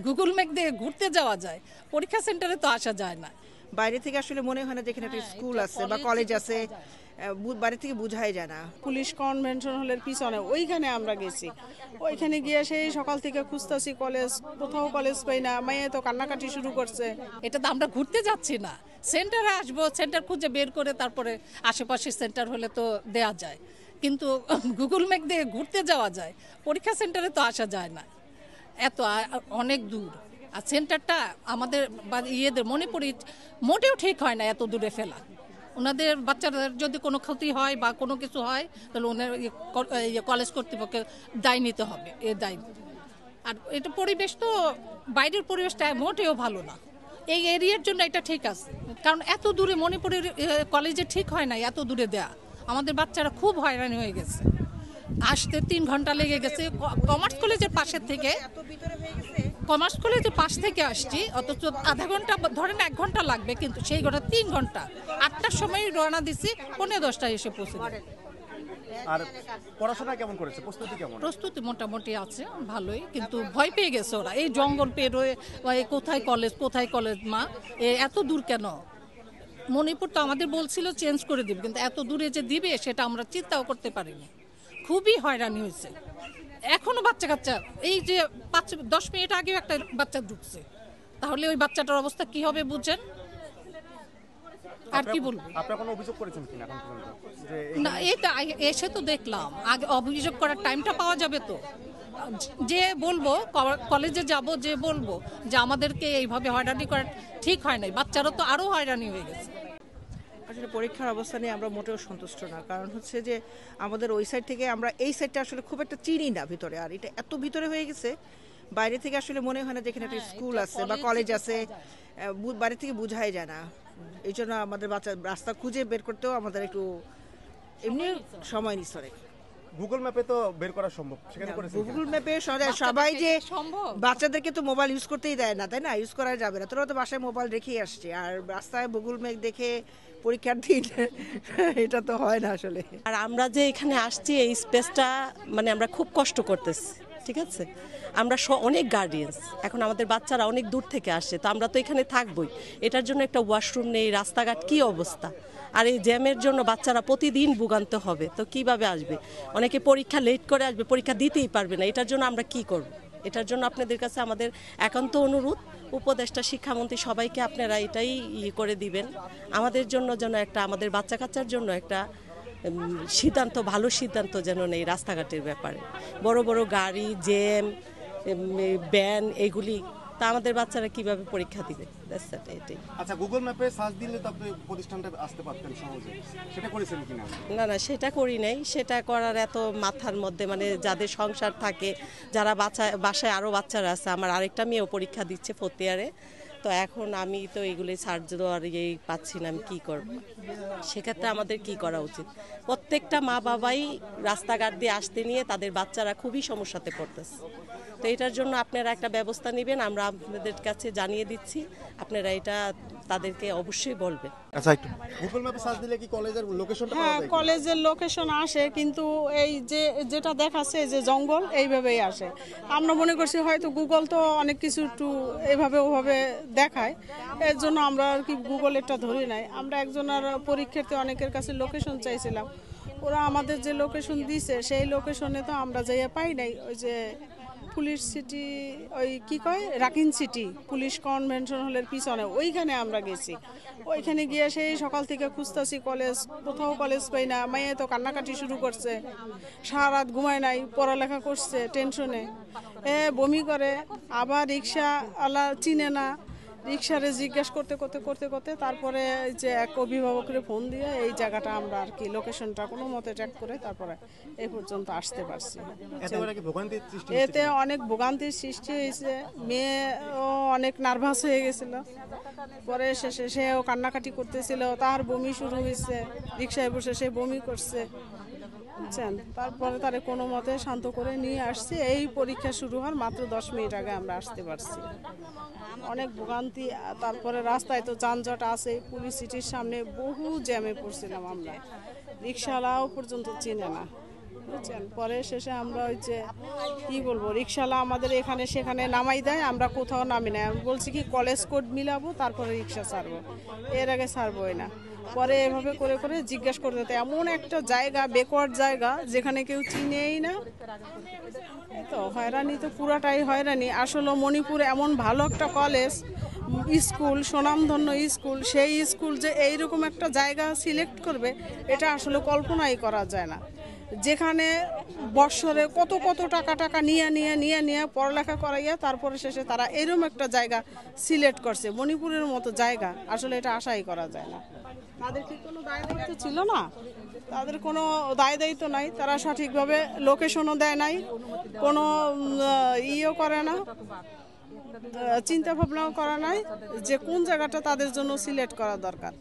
Google map দিয়ে ঘুরতে যাওয়া যায়, পরীক্ষা সেন্টারে তো আসা যায় না। বাইরে থেকে আসলে মনে হয় না যেখানে একটা স্কুল আছে বা কলেজ আছে, বাইরে থেকে বোঝাই যায় না। পুলিশ কনভেনশন হলের পিছনে ওইখানে আমরা গেছি, ওইখানে গিয়ে সেই সকাল থেকে খুঁজতেছি কলেজ, কোথাও কলেজ পাই না, মাইয়া তো কান্নাকাটি শুরু করছে। এটা তো আমরা ঘুরতে যাচ্ছি না, সেন্টারে আসবো, সেন্টার খুঁজে বের করে তারপরে আশেপাশে সেন্টার হলে তো দেয়া যায়, কিন্তু গুগল ম্যাপ দিয়ে ঘুরতে যাওয়া যায়, পরীক্ষা সেন্টারে তো আসা যায় না, এত অনেক দূর। আর সেন্টারটা আমাদের ইয়েদের মণিপুরি মোটেও ঠিক হয় না এত দূরে ফেলা। ওনাদের বাচ্চাদের যদি কোনো ক্ষতি হয় বা কোনো কিছু হয় তাহলে ওনার কলেজ কর্তৃপক্ষের দায় নিতে হবে, এ দায়। আর এটা পরিবেশ তো বাইরের পরিবেশটা মোটেও ভালো না, এই এরিয়ার জন্য এটা ঠিক আছে, কারণ এত দূরে মণিপুরের কলেজে ঠিক হয় না এত দূরে দেয়া। আমাদের বাচ্চারা খুব হয়রানি হয়ে গেছে, আসতে 3 ঘন্টা লেগে গেছে। কমার্স কলেজের পাশের থেকে, কমার্স কলেজের পাশ থেকে আসছি, অথচ আধা ঘন্টা ধরেন 1 ঘন্টা লাগবে, কিন্তু সেই ঘন্টা 3 ঘন্টা। 8টার সময় রওনা দিছি, 9:45 এসে পৌঁছে। আর পড়াশোনা কেমন করেছে, প্রস্তুতি কেমন? প্রস্তুতি মোটামুটি আছে, ভালোই, কিন্তু ভয় পেয়ে গেছে ওরা, এই জঙ্গল পেরোয় কোথায় কলেজ মা, এত দূর কেন? মণিপুর তো আমাদের বলছিল চেঞ্জ করে দিবে, কিন্তু এত দূরে যে দিবে সেটা আমরা চিন্তাও করতে পারিনি। খুবই হয়রানি হয়েছে। এখনো বাচ্চা কাচ্চা, এই যে 5-10 মিনিট আগেও একটা বাচ্চা ঢুকছে, তাহলে ওই বাচ্চাটার অবস্থা কি হবে বুঝছেন? আর কি বলবো? আপনারা কোনো অভিযোগ করেছেন কিনা এখন পর্যন্ত? না, এটা এসে তো দেখলাম, আগে অভিযোগ করার টাইমটা পাওয়া যাবে তো, যে বলবো কলেজে যাব, যে বলবো যে আমাদেরকে এইভাবে হয়রানি করা ঠিক হয় নাই, বাচ্চারা তো আরো হয়রানি হয়ে গেছে। আসলে পরীক্ষার অবস্থা নিয়ে আমরা মোটেও সন্তুষ্ট না, কারণ হচ্ছে যে আমাদের ওই সাইড থেকে আমরা এই সাইডটা আসলে খুব একটা চিনি না ভিতরে, আর এটা এত ভিতরে হয়ে গেছে, বাইরে থেকে আসলে মনে হয় না যেখানে একটা স্কুল আছে বা কলেজ আছে, বাইরে থেকে বোঝাই যায় না। এই জন্য আমাদের বাচ্চা রাস্তা খুঁজে বের করতেও আমাদের একটু এমনি সময় নিচ্ছে অনেক। গুগল ম্যাপে তো বের করা সম্ভব, সেখানে করেছেন কিনা? গুগল ম্যাপে সবাই যে বাচ্চাদেরকে তো মোবাইল ইউজ করতেই দেয় না, তাই না? ইউজ করা যাবে না, তোরা তো বাসায় মোবাইল রেখেই আসছে, আর রাস্তায় গুগল ম্যাপ দেখে পরীক্ষার দিন এটা তো হয় না আসলে। আর আমরা যে এখানে আসছি এই স্পেসটা মানে আমরা খুব কষ্ট করতেছি, ঠিক আছে? আমরা অনেক গার্ডিয়ানস, এখন আমাদের বাচ্চারা অনেক দূর থেকে আসছে, তো আমরা তো এখানে থাকবই, এটার জন্য একটা ওয়াশরুম নেই, রাস্তাঘাট কি অবস্থা, আর এই জ্যামের জন্য বাচ্চারা প্রতিদিন ভোগান্তে হবে, তো কিভাবে আসবে? অনেকে পরীক্ষা লেট করে আসবে, পরীক্ষা দিতেই পারবে না, এটার জন্য আমরা কি করব? এটার জন্য আপনাদের কাছে আমাদের একান্ত অনুরোধ, উপদেষ্টা, শিক্ষামন্ত্রী সবাইকে আপনারা এটাই করে দিবেন আমাদের জন্য, যেন একটা আমাদের বাচ্চা কাচ্চার জন্য একটা সিদ্ধান্ত, ভালো সিদ্ধান্ত যেন নেই রাস্তাঘাটের ব্যাপারে। বড় বড় গাড়ি, জ্যাম, ব্যান, এগুলি, তা আমাদের বাচ্চারা কিভাবে পরীক্ষা দিবে? এটাই। আচ্ছা, গুগল ম্যাপে সার্চ দিলে তো আপনি প্রতিষ্ঠানটা আসতে পারতেন সহজে, সেটা করেছেন কিনা? না না, সেটা করি নাই, সেটা করার এত মাথার মধ্যে, মানে যাদের সংসার থাকে, যারা বাসায় আরও বাচ্চারা আছে, আমার আরেকটা মেয়েও পরীক্ষা দিচ্ছে 4th ইয়ারে, তো এখন আমি তো এগুলি সার্চ দেওয়ার পাচ্ছি না, আমি কী করব? সেক্ষেত্রে আমাদের কি করা উচিত? প্রত্যেকটা মা বাবাই রাস্তাঘাট দিয়ে আসতে নিয়ে তাদের বাচ্চারা খুবই সমস্যাতে পড়তেছে, তো এটার জন্য আপনারা একটা ব্যবস্থা নেবেন, আমরা আপনাদের কাছে জানিয়ে দিচ্ছি, আপনারা এটা তাদেরকে অবশ্যই বলবেন। আচ্ছা, একটু গুগল ম্যাপে সার্চ দিলে কি কলেজের লোকেশনটা পাওয়া যায়? কলেজের লোকেশন আসে, কিন্তু এই যে যেটা দেখাচ্ছে যে জঙ্গল, এইভাবেই আসে। আমরা মনে করছি হয়তো গুগল তো অনেক কিছু একটু এভাবে ওভাবে দেখায়, এর জন্য আমরা আর কি গুগলেরটা ধরি নাই। আমরা একজনের পরীক্ষার্থী অনেকের কাছে লোকেশন চাইছিলাম, ওরা আমাদের যে লোকেশন দিছে সেই লোকেশনে তো আমরা যাইয়া পাই নাই। ওই যে পুলিশ সিটি, ওই কি কয়, রাকিন সিটি পুলিশ কনভেনশন হলের পিছনে, ওইখানে আমরা গেছি। ওইখানে গিয়ে সেই সকাল থেকে খুঁজতেছি কলেজ, কোথাও কলেজ পাই না, মাইয়া তো কান্নাকাটি শুরু করছে, সারা রাত ঘুমায় নাই, পড়ালেখা করছে টেনশনে, বমি করে, আবার রিক্সাওয়ালা চিনে না, রিক্সারে জিজ্ঞাসা করতে করতে করতে করতে তারপরে যে এক অভিভাবকের ফোন দিয়ে এই জায়গাটা আমরা আর কি লোকেশনটা কোনো মতে ট্র্যাক করে তারপরে এই পর্যন্ত আসতে পারছি। এতে অনেক ভোগান্তির সৃষ্টি হয়েছে, মেয়েও অনেক নার্ভাস হয়ে গেছিল, পরে শেষে সেও কান্নাকাটি করতেছিল, তার বমি শুরু হয়েছে, রিক্সায় বসে সে বমি করছে, বুঝছেন? তারপরে তারে কোনো মতে শান্ত করে নিয়ে আসছি, এই পরীক্ষা শুরু হওয়ার মাত্র 10 মিনিট আগে আমরা আসতে পারছি। অনেক ভোগান্তি, তারপরে রাস্তায় তো যানজট আছে, পুলিশ সিটির সামনে বহু জ্যামে পড়ছিলাম আমরা, রিক্সাওয়ালাও পর্যন্ত চিনে না। বুঝছেন। পরে শেষে আমরা ওই যে কি বলবো, রিক্সাওয়ালা আমাদের এখানে সেখানে নামাই দেয়, আমরা কোথাও নামি না। আমি বলছি কি কলেজ কোড মিলাবো তারপরে রিক্সা ছাড়বো, এর আগে ছাড়বোই না। পরে এভাবে করে করে জিজ্ঞাসা করতে হতো। এমন একটা জায়গা, বেকওয়ার্ড জায়গা, যেখানে কেউ চিনেই না। তো হয়রানি তো পুরাটাই হয়রানি। আসলে মণিপুর এমন ভালো একটা কলেজ, স্কুল, সুনামধন্য স্কুল, সেই স্কুল যে এইরকম একটা জায়গা সিলেক্ট করবে এটা আসলে কল্পনাই করা যায় না। যেখানে বৎসরে কত কত টাকা নিয়ে পড়ালেখা করাইয়া তারপরে শেষে তারা এরকম একটা জায়গা সিলেক্ট করছে, মণিপুরের মতো জায়গা, আসলে এটা আশাই করা যায় না। তাদের কি কোনো দায় দায়িত্ব ছিল না? তাদের কোনো দায় দায়িত্ব নাই, তারা সঠিকভাবে লোকেশনও দেয় নাই, কোনো ইয়েও করে না, চিন্তা ভাবনাও করা নাই যে কোন জায়গাটা তাদের জন্য সিলেক্ট করা দরকার।